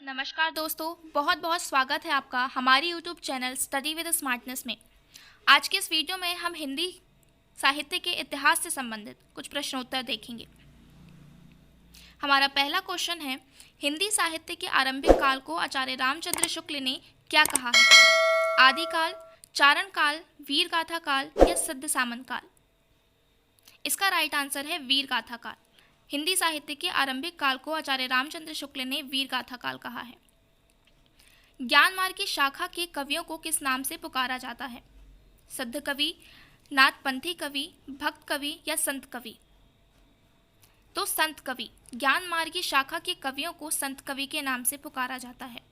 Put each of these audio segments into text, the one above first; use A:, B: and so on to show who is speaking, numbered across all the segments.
A: नमस्कार दोस्तों, बहुत बहुत स्वागत है आपका हमारी YouTube channel study with smartness में। आज के इस वीडियो में हम हिंदी साहित्य के इतिहास से संबंधित कुछ प्रश्नोत्तर देखेंगे। हमारा पहला क्वेश्चन है, हिंदी साहित्य के आरंभिक काल को आचार्य रामचंद्र शुक्ल ने क्या कहा है? आदिकाल, चारण काल, वीर गाथा काल या सिद्ध सामंत काल? इसका राइट आंसर है वीर गाथा काल। हिंदी साहित्य के आरंभिक काल को आचार्य रामचंद्र शुक्ल ने वीर गाथा काल कहा है। ज्ञान मार्ग की शाखा के कवियों को किस नाम से पुकारा जाता है? सिद्ध कवि, नाथपंथी कवि, भक्त कवि या संत कवि? तो संत कवि। ज्ञान मार्ग की शाखा के कवियों को संत कवि के नाम से पुकारा जाता है।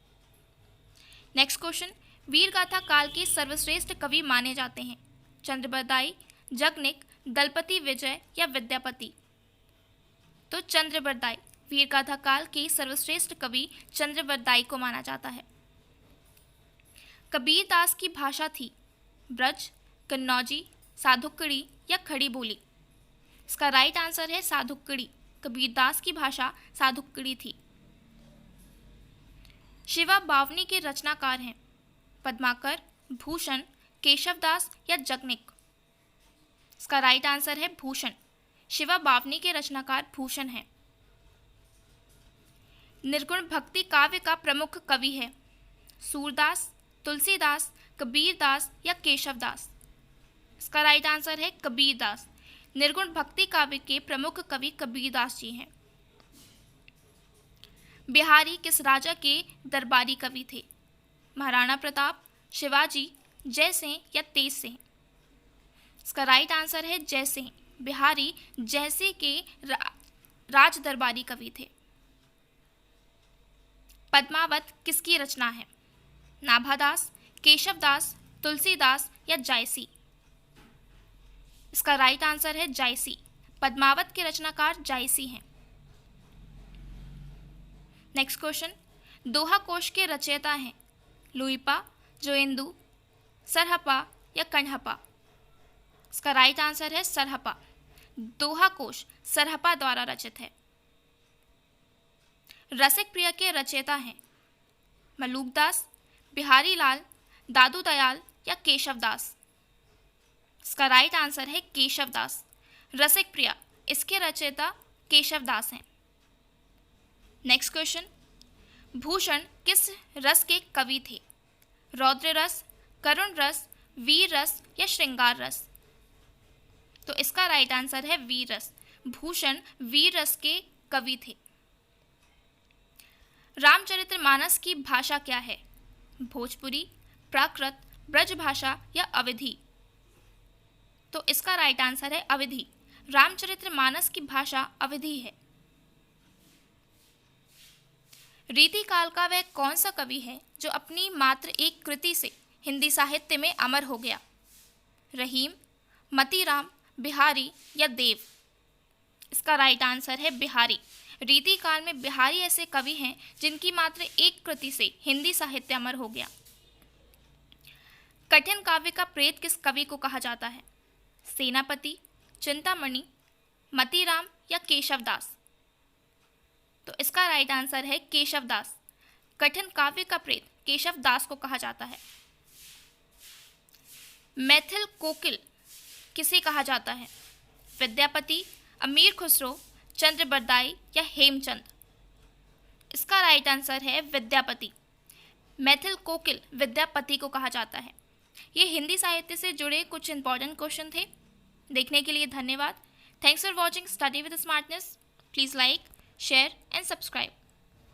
A: नेक्स्ट क्वेश्चन, वीर गाथा काल के सर्वश्रेष्ठ कवि माने जाते हैं? चंद्रबरदाई, जगनिक, दलपति विजय या विद्यापति? तो चंद्रबरदाई। वीर गाथा काल के सर्वश्रेष्ठ कवि चंद्रबरदाई को माना जाता है। कबीर दास की भाषा थी ब्रज, कन्नौजी, साधुकड़ी या खड़ी बोली? इसका राइट आंसर है साधुकड़ी। कबीर दास की भाषा साधुकड़ी थी। शिवा बावनी के रचनाकार हैं? पद्माकर, भूषण, केशवदास या जगनिक? इसका राइट आंसर है भूषण। शिवा बावनी के रचनाकार भूषण हैं। निर्गुण भक्ति काव्य का प्रमुख कवि है? सूरदास, तुलसीदास, कबीरदास या केशवदास? इसका राइट आंसर है कबीरदास। निर्गुण भक्ति काव्य के प्रमुख कवि कबीरदास जी हैं। बिहारी किस राजा के दरबारी कवि थे? महाराणा प्रताप, शिवाजी, जयसिंह या तेज सिंह? इसका राइट आंसर है जयसिंह। बिहारी जयसिंह के राज दरबारी कवि थे। पद्मावत किसकी रचना है? नाभादास, केशवदास, तुलसीदास या जायसी? इसका राइट आंसर है जायसी। पद्मावत के रचनाकार जायसी हैं। नेक्स्ट क्वेश्चन, दोहा कोश के रचयिता हैं? लुइपा, जोइंदू, सरहपा या कण्हपा? इसका राइट आंसर है सरहपा। दोहा कोश सरहपा द्वारा रचित है। रसिक प्रिय के रचयिता हैं? मलूकदास, बिहारी लाल, दादू दयाल या केशवदास? इसका राइट आंसर है केशवदास। रसिक प्रिय इसके रचयिता केशवदास हैं। नेक्स्ट क्वेश्चन, भूषण किस रस के कवि थे? रौद्र रस, करुण रस, वीर रस या श्रृंगार रस? तो इसका राइट आंसर है वीर रस। भूषण वीर रस के कवि थे। रामचरितमानस की भाषा क्या है? भोजपुरी, प्राकृत, ब्रजभाषा या अवधी? तो इसका राइट आंसर है अवधी। रामचरितमानस की भाषा अवधी है। रीतिकाल का वह कौन सा कवि है जो अपनी मात्र एक कृति से हिंदी साहित्य में अमर हो गया? रहीम, मतीराम, बिहारी या देव? इसका राइट आंसर है बिहारी। रीतिकाल में बिहारी ऐसे कवि हैं जिनकी मात्र एक कृति से हिंदी साहित्य अमर हो गया। कठिन काव्य का प्रेत किस कवि को कहा जाता है? सेनापति, चिंतामणि, मतीराम या केशवदास? तो इसका राइट आंसर है केशवदास। कठिन काव्य का प्रेत केशवदास को कहा जाता है। मैथिल कोकिल किसे कहा जाता है? विद्यापति, अमीर खुसरो, चंद्रबरदाई या हेमचंद? इसका राइट आंसर है विद्यापति। मैथिल कोकिल विद्यापति को कहा जाता है। ये हिंदी साहित्य से जुड़े कुछ इंपॉर्टेंट क्वेश्चन थे। देखने के लिए धन्यवाद। Thanks for watching study with smartness. Please like, share and subscribe.